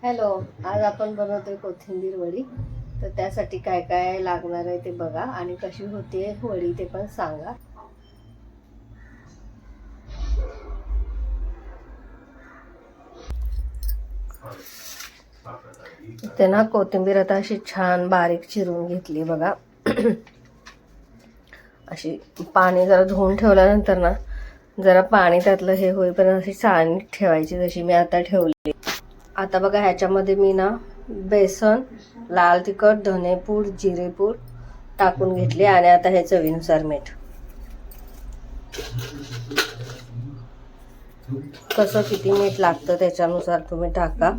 Hello, आज आपण बनवतोय कोथिंबीर वडी. तर त्यासाठी काय काय लागणार आहे ते बघा आणि कशी होते वडी ते पण सांगा. ते ना कोथिंबीर आता अशी छान बारीक चिरून घेतली बघा. अशी पाणी जरा धुवून ठेवल्यानंतर ना जरा पाणी त्यातलं हे होईपर्यंत अशी चाळणीत ठेवायची, जशी मी आता ठेवली. आता बघा ह्याच्यामध्ये मी ना बेसन, लाल तिखट, धनेपूड, जिरेपूड टाकून घेतले आणि आता हे चवीनुसार मीठ. कसं किती मीठ लागतं त्याच्यानुसार तुम्ही टाका.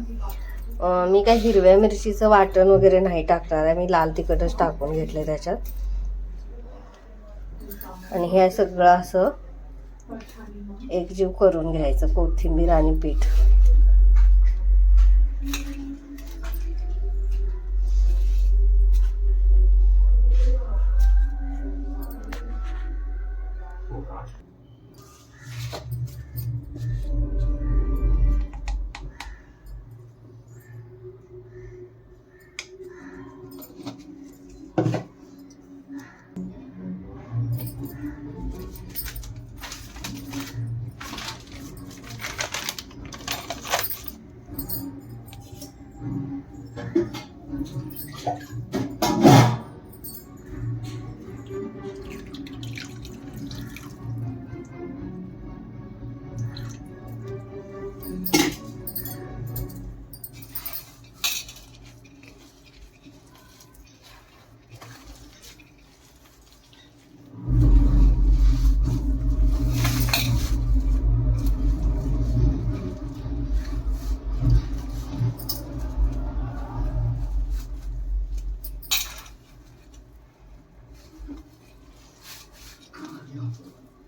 मी काय हिरव्या मिरचीचं वाटण वगैरे नाही टाकणार आहे, मी लाल तिखटच टाकून घेतले त्याच्यात. आणि हे सगळं असं एकजीव करून घ्यायचं, कोथिंबीर आणि पीठ.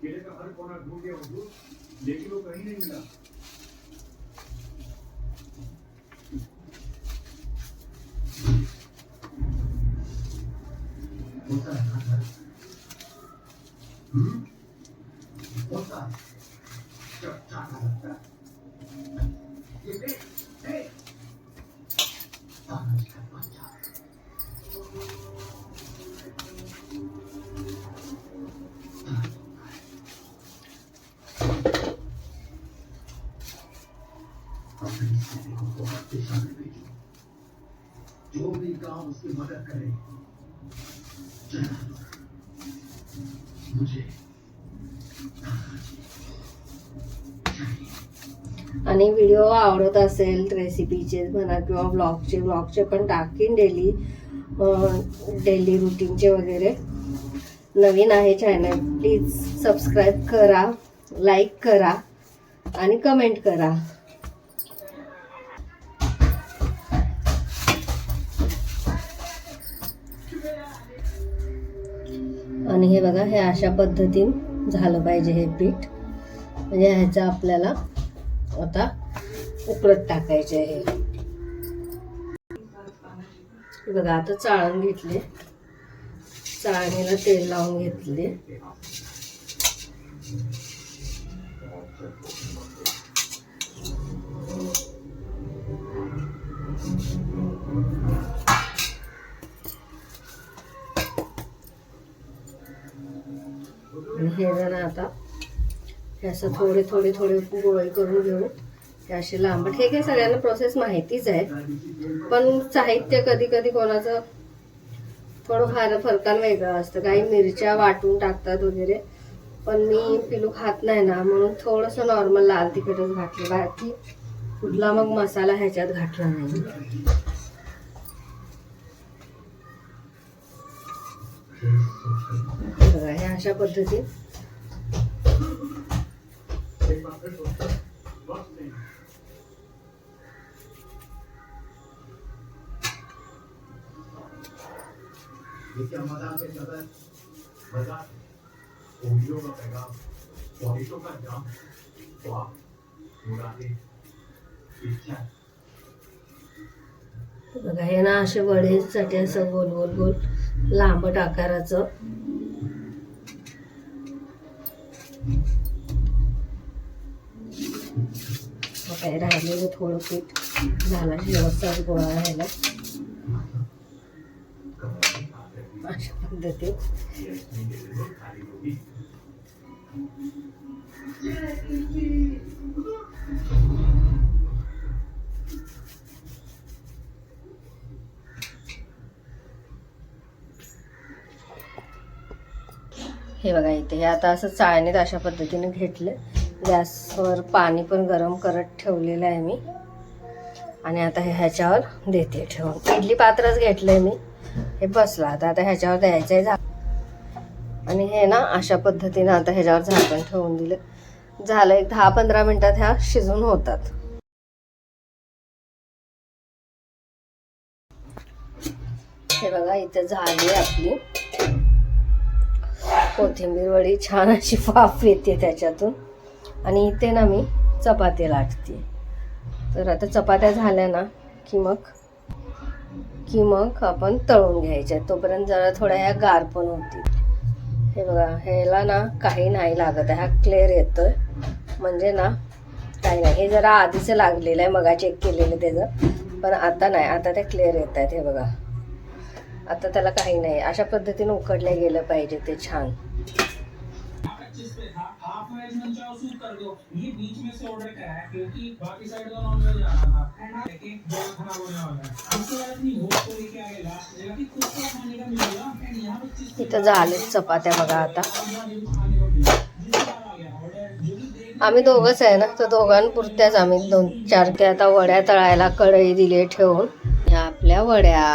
केले का हर कोना ढूंढ गया हुजूर, लेकिन वो कहीं नहीं मिला। होता है ना सर? होता है जब चाहता लगता है। ये ले तानाजी का बच्चा। अपनी स्थिति को बहुत दिशा में भेजो, जो भी काम उसकी मदद करे। मुझे आणि व्हिडिओ आवडत असेल रेसिपीचे म्हणा किंवा व्लॉगचे पण टाकीन डेली रुटीनचे वगैरे. नवीन आहे चॅनल, प्लीज सबस्क्राईब करा, लाईक करा आणि कमेंट करा. आणि हे बघा, हे अशा पद्धतीने झालं पाहिजे हे पीठ. म्हणजे ह्याचं आपल्याला आता उकळत टाकायचे आहे. बघा आता चाळण घेतले, चाळणीला तेल लावून घेतले. हे जरा आता हे असं थोडे गोळे करून घेऊ. हे असे लांबट. हे काही सगळ्यांना प्रोसेस माहितीच आहे, पण साहित्य कधी कधी कोणाचं थोडं फार फरकानं वेगळं असतं. काही मिरच्या वाटून टाकतात वगैरे, पण मी पिलू खात नाही ना, म्हणून थोडंसं नॉर्मल लाल तिखटच घातलं. बाकी कुठला मग मसाला ह्याच्यात घातला नाही. बघा हे अशा पद्धतीत क्या मजाक है सदर, मजाक, उंगलियों का पैगाम, ख्वाहिशों का जाम, ख्वाब, मुरादें, इच्छा. बघा हे ना असे वडेसाठी असं गोल गोल गोल लांबट आकाराचं. काय राहिलेलं थोडं पीठ झाला शेवटचाच गोळा राहिला. अशा पद्धतीत हे बघा इथे हे आता असं चाळणीत अशा पद्धतीने घेतलं. गॅसवर पाणी पण गरम करत ठेवलेलं आहे मी आणि आता हे ह्याच्यावर देते ठेवून. इडली पात्रच घेतलंय मी. हे बसलं आता ह्याच्यावर द्यायचं आहे आणि हे ना अशा पद्धतीने आता ह्याच्यावर झाकण ठेवून दिलं. झालं एक 10-15 मिनिटात ह्या शिजून होतात. हे बघा इथे झाली आपली कोथिंबीर वडी. छान अशी वाफ येते त्याच्यातून. आणि इथे ना मी चपाती लाटते. तर आता चपात्या झाल्या ना की मग आपण तळून घ्यायच्या. तोपर्यंत जरा थोड्या ह्या गार पण होतील. हे बघा ह्याला ना काही नाही लागत आहे. हा क्लिअर येतोय म्हणजे ना काही नाही. हे जरा आधीचं लागलेलं आहे, मगा चेक केलेलं त्याचं, पण आता नाही. आता ते क्लिअर येत आहेत. हे बघा आता त्याला काही नाही. अशा पद्धतीने उकडले गेलं पाहिजे ते छान. इथं झाले चपात्या बघा. आता आम्ही दोघंच आहे ना, तर दोघांपुरत्याच आम्ही 2-4 त्या आता वड्या तळायला कढई दिली ठेवून. ह्या आपल्या वड्या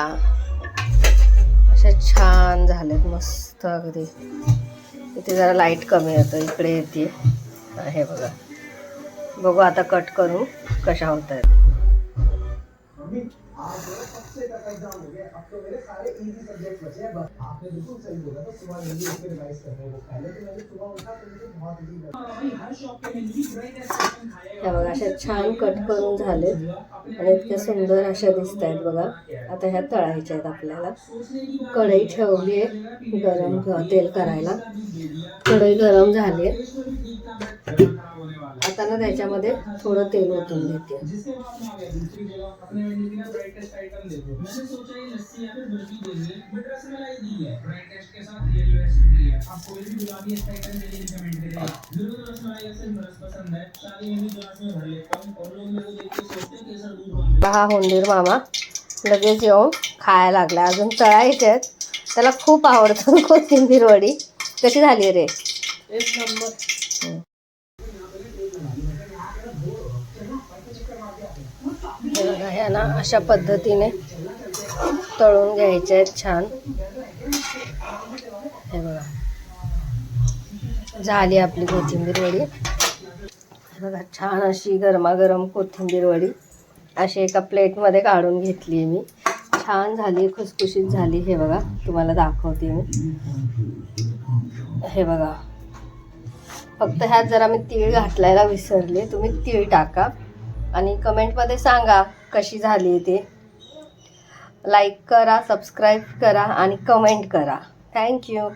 अशा छान झाल्यात मस्त अगदी. इथे जरा लाईट कमी येतं, इकडे येते. हे बघा बघू आता कट करून कशा होत आहेत. ह्या बघा अशा छान कट करून झालेत आणि इतक्या सुंदर अशा दिसत आहेत बघा. आता ह्या तळायच्या आहेत आपल्याला. कढई ठेवली आहे गरम तेल करायला. कढई गरम झाली आहे. आता ना त्याच्यामध्ये थोडं तेल ओतून घेते. हा हुंदीर मामा लगेच येऊन खायला लागला. अजून तळायचे आहेत. त्याला खूप आवडतं कोथिंबीर वडी. कशी झाली रे? एक नंबर. ह्या ना अशा पद्धतीने तळून घ्यायचे आहेत छान. हे बघा झाली आपली कोथिंबीर वडी. बघा छान अशी गरमागरम कोथिंबीर वडी अशी एका प्लेटमध्ये काढून घेतली मी. छान झाली, खुसखुशीत झाली. हे बघा तुम्हाला दाखवते मी. हे बघा फक्त ह्यात जरा मी तीळ घातलायला विसरले. तुम्ही तीळ टाका आणि कमेंटमध्ये सांगा कशी झाली ते. लाईक करा, सबस्क्राईब करा आणि कमेंट करा. थँक्यू.